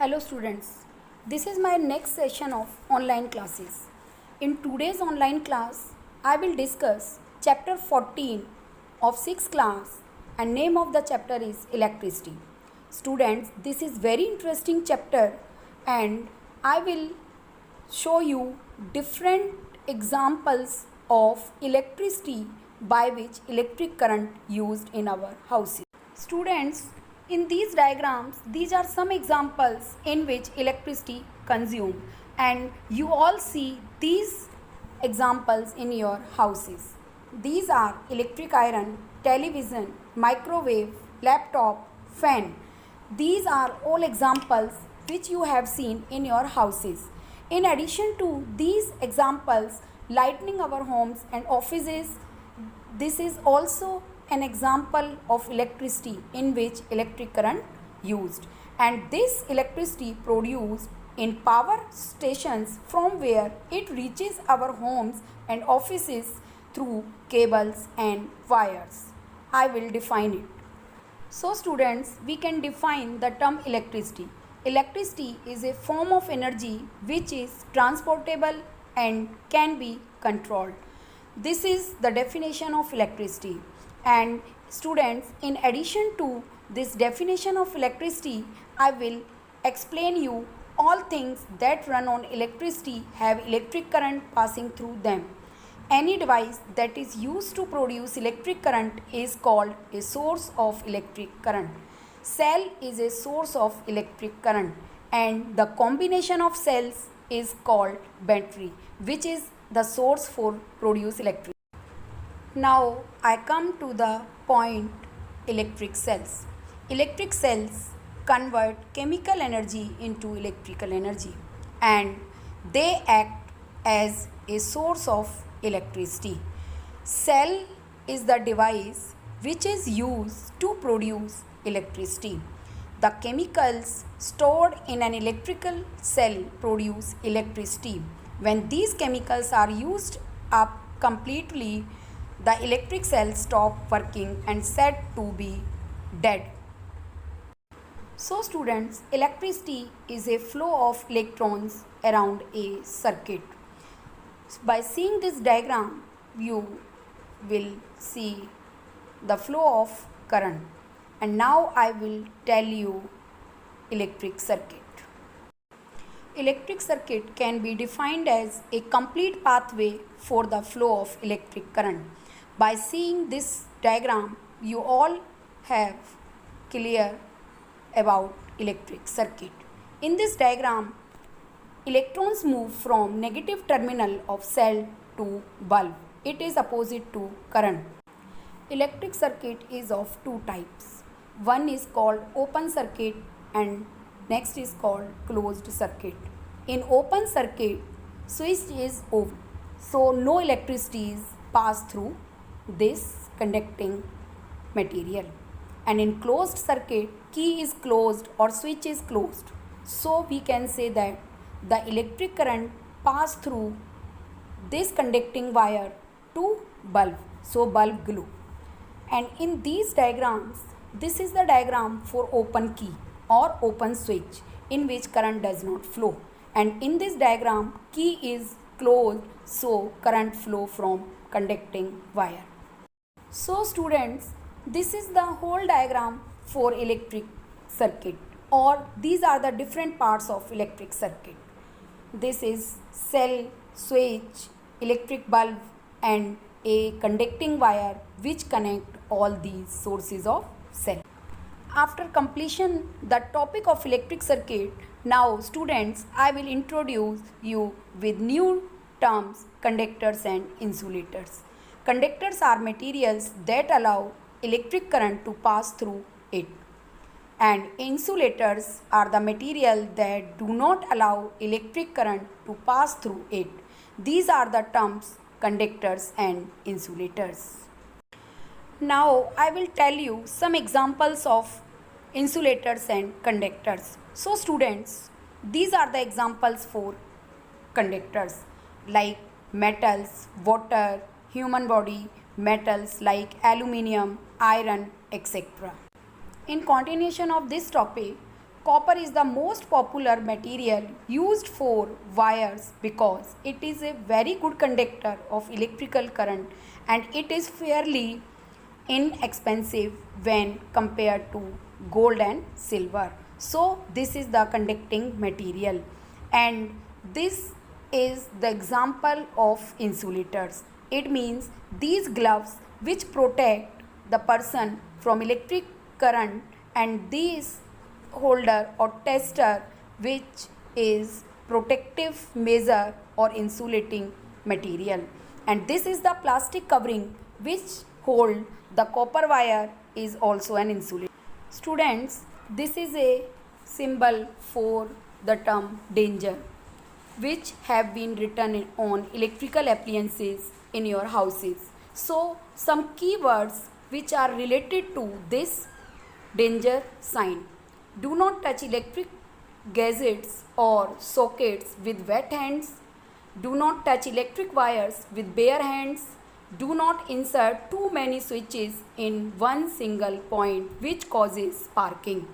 Hello students, this is my next session of online classes. In today's online class, I will discuss chapter 14 of 6th class and name of the chapter is electricity. Students, this is very interesting chapter and I will show you different examples of electricity by which electric current used in our houses. Students, in these diagrams, these are some examples in which electricity consumed and you all see these examples in your houses. These are electric iron, television, microwave, laptop, fan. These are all examples which you have seen in your houses. In addition to these examples, lighting our homes and offices, this is also an example of electricity in which electric current used, and this electricity produced in power stations from where it reaches our homes and offices through cables and wires. I will define it. So students, we can define the term electricity. Electricity is a form of energy which is transportable and can be controlled. This is the definition of electricity. And students, in addition to this definition of electricity, I will explain you all things that run on electricity have electric current passing through them. Any device that is used to produce electric current is called a source of electric current. Cell is a source of electric current and the combination of cells is called battery, which is the source for produce electricity. Now I come to the point electric cells. Electric cells convert chemical energy into electrical energy and they act as a source of electricity. Cell is the device which is used to produce electricity. The chemicals stored in an electrical cell produce electricity. When these chemicals are used up completely, the electric cell stop working and said to be dead. So students, electricity is a flow of electrons around a circuit. By seeing this diagram, you will see the flow of current. And now I will tell you electric circuit. Electric circuit can be defined as a complete pathway for the flow of electric current. By seeing this diagram, you all have clear about electric circuit. In this diagram, electrons move from negative terminal of cell to bulb. It is opposite to current. Electric circuit is of two types. One is called open circuit and next is called closed circuit. In open circuit, switch is open, so no electricity is passed through this conducting material. And in closed circuit, key is closed or switch is closed. So we can say that the electric current pass through this conducting wire to bulb. So bulb glow. And in these diagrams, this is the diagram for open key or open switch in which current does not flow. And in this diagram, key is closed, so current flow from conducting wire. So students, this is the whole diagram for electric circuit, or these are the different parts of electric circuit. This is cell, switch, electric bulb and a conducting wire which connect all these sources of cell. After completion the topic of electric circuit, now students, I will introduce you with new terms, conductors and insulators. Conductors are materials that allow electric current to pass through it, and insulators are the material that do not allow electric current to pass through it. These are the terms conductors and insulators. Now I will tell you some examples of insulators and conductors. So students, these are the examples for conductors like metals, water, human body, metals like aluminium, iron, etc. In continuation of this topic, copper is the most popular material used for wires because it is a very good conductor of electrical current and it is fairly inexpensive when compared to gold and silver. So this is the conducting material, and this is the example of insulators. It means these gloves which protect the person from electric current, and these holder or tester which is protective measure or insulating material, and this is the plastic covering which hold the copper wire is also an insulator. Students, this is a symbol for the term danger which have been written on electrical appliances in your houses. So some keywords which are related to this danger sign: do not touch electric gadgets or sockets with wet hands. Do not touch electric wires with bare hands. Do not insert too many switches in one single point which causes sparking.